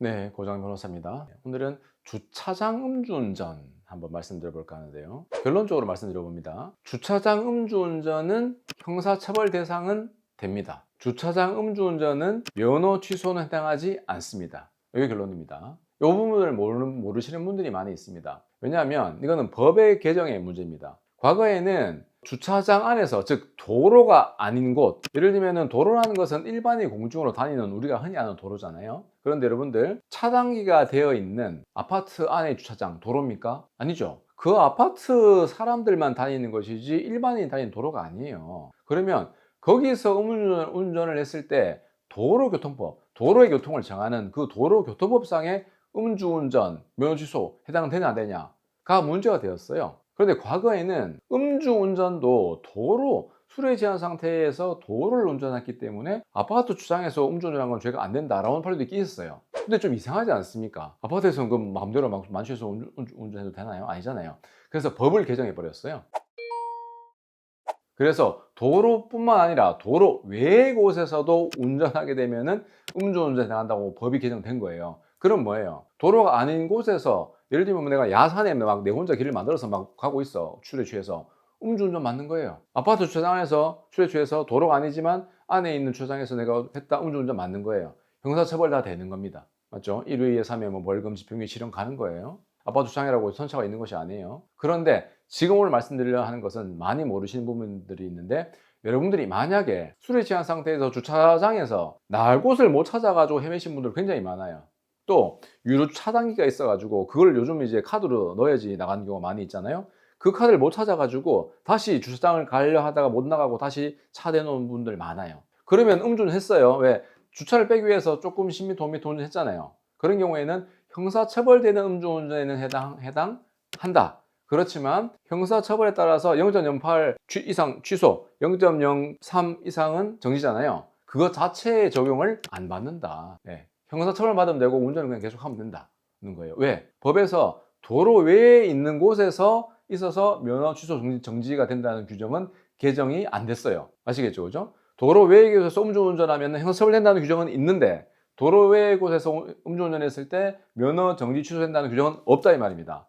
네, 고정 변호사입니다. 오늘은 주차장 음주운전 한번 말씀드려볼까 하는데요. 결론적으로 말씀드려봅니다. 주차장 음주운전은 형사처벌 대상은 됩니다. 주차장 음주운전은 면허 취소는 해당하지 않습니다. 이게 결론입니다. 이 부분을 모르시는 분들이 많이 있습니다. 왜냐하면 이거는 법의 개정의 문제입니다. 과거에는 주차장 안에서, 즉 도로가 아닌 곳, 예를 들면 도로라는 것은 일반이 공중으로 다니는 우리가 흔히 아는 도로잖아요. 그런데 여러분들, 차단기가 되어 있는 아파트 안의 주차장 도로입니까? 아니죠. 그 아파트 사람들만 다니는 것이지 일반인이 다니는 도로가 아니에요. 그러면 거기서 음주운전을 했을 때 도로교통법, 도로의 교통을 정하는 그 도로교통법상의 음주운전 면허 취소 해당되냐 안 되냐가 문제가 되었어요. 그런데 과거에는 음주운전도 도로 술에 취한 상태에서 도로를 운전했기 때문에 아파트 주차장에서 음주운전한 건 죄가 안 된다라는 판례도 있긴 있었어요. 근데 좀 이상하지 않습니까? 아파트에서는 그 마음대로 막 만취해서 운전해도 되나요? 아니잖아요. 그래서 법을 개정해 버렸어요. 그래서 도로뿐만 아니라 도로 외의 곳에서도 운전하게 되면은 음주운전에 해당한다고 법이 개정된 거예요. 그럼 뭐예요? 도로가 아닌 곳에서, 예를 들면 내가 야산에 막 내 혼자 길을 만들어서 막 가고 있어. 술에 취해서. 음주운전 맞는 거예요. 아파트 주차장에서 술에 취해서 도로가 아니지만 안에 있는 주차장에서 내가 했다. 음주운전 맞는 거예요. 형사처벌 다 되는 겁니다. 맞죠? 1회 이하면 뭐 벌금, 집행유예, 실형 가는 거예요. 아파트 주차장이라고 선처가 있는 것이 아니에요. 그런데 지금 오늘 말씀드리려 하는 것은 많이 모르시는 부분들이 있는데, 여러분들이 만약에 술에 취한 상태에서 주차장에서 나갈 곳을 못 찾아가지고 헤매신 분들 굉장히 많아요. 또 유료 차단기가 있어가지고 그걸 요즘 이제 카드로 넣어야지 나가는 경우가 많이 있잖아요. 그 카드를 못 찾아가지고 다시 주차장을 가려 하다가 못 나가고 다시 차 대놓은 분들 많아요. 그러면 음주는 했어요. 왜? 주차를 빼기 위해서 조금 10m, 5m 운전했잖아요. 그런 경우에는 형사처벌되는 음주운전에는 해당한다. 그렇지만 형사처벌에 따라서 0.08 이상 취소, 0.03 이상은 정지잖아요. 그것 자체의 적용을 안 받는다. 네. 형사처벌 받으면 되고 운전은 그냥 계속 하면 된다는 거예요. 왜? 법에서 도로 외에 있는 곳에서 있어서 면허 취소 정지가 된다는 규정은 개정이 안 됐어요. 아시겠죠? 그죠? 도로 외의 곳에서 음주운전하면 형사처벌 된다는 규정은 있는데, 도로 외의 곳에서 음주운전했을 때 면허 정지 취소된다는 규정은 없다 이 말입니다.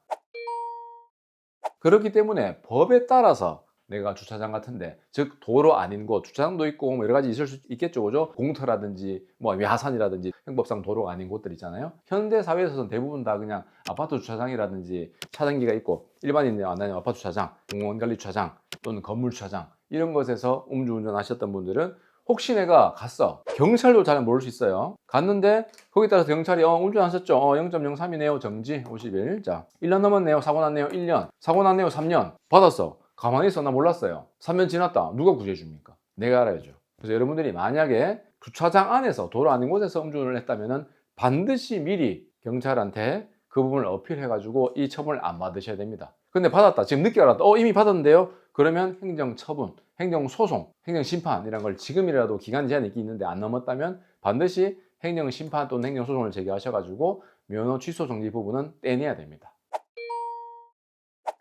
그렇기 때문에 법에 따라서 내가 주차장 같은데, 즉 도로 아닌 곳, 주차장도 있고 뭐 여러 가지 있을 수 있겠죠, 그죠? 공터라든지 뭐 야산이라든지 형법상 도로가 아닌 곳들 있잖아요. 현대 사회에서는 대부분 다 그냥 아파트 주차장이라든지 차단기가 있고, 일반인이 안 다니는 아파트 주차장, 공원관리 주차장 또는 건물 주차장, 이런 곳에서 음주운전 하셨던 분들은 혹시 내가 갔어, 경찰도 잘 모를 수 있어요. 갔는데 거기에 따라서 경찰이 운전하셨죠? 0.03이네요. 정지 50일. 자, 1년 넘었네요. 사고 났네요. 1년. 사고 났네요. 3년. 받았어. 가만히 있어. 나 몰랐어요. 3년 지났다. 누가 구제해 줍니까? 내가 알아야죠. 그래서 여러분들이 만약에 주차장 안에서, 도로 아닌 곳에서 음주운전을 했다면은 반드시 미리 경찰한테 그 부분을 어필해 가지고 이 처분을 안 받으셔야 됩니다. 근데 받았다. 지금 늦게 알았다. 이미 받았는데요. 그러면 행정처분, 행정소송, 행정심판이라는 걸 지금이라도 기간 제한이 있는데 안 넘었다면 반드시 행정심판 또는 행정소송을 제기하셔가지고 면허 취소 정지 부분은 떼내야 됩니다.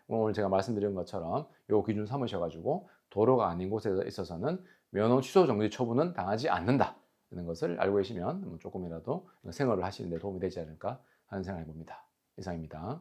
오늘 제가 말씀드린 것처럼 이 기준 삼으셔가지고 도로가 아닌 곳에 있어서는 면허 취소 정지 처분은 당하지 않는다는 것을 알고 계시면 조금이라도 생활을 하시는 데 도움이 되지 않을까 하는 생각을 해봅니다. 이상입니다.